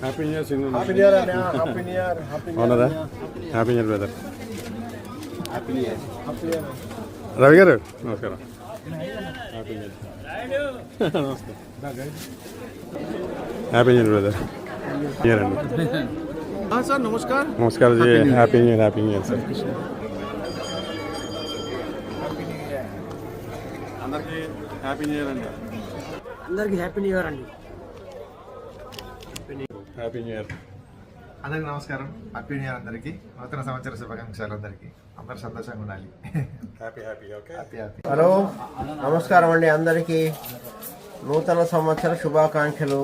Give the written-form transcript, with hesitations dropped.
Happy new year సింగు. Happy new year అన్నయ్య. Happy new year. అవునరా? Happy new year brother. Happy new year. Happy new year. Ravi గారు నమస్కారం. Happy new year. నమస్తే. Happy new year brother. Year అండి. Sir నమస్కార్. నమస్కారం ji. Happy new year. Happy new year sir. అందరికీ happy new year అండి. అందరికీ హ్యాపీ న్యూ ఇయర్ అండి. Happy new year. అందరికీ నమస్కారం. హ్యాపీ న్యూ ఇయర్ అందరికీ. నూతన సంవత్సర శుభాకాంక్షలు అందరికీ. అందరూ సంతోషంగా ఉండాలి. Happy happy. Okay. Happy happy. Hello, నమస్కారం అండి అందరికీ. నూతన సంవత్సర శుభాకాంక్షలు.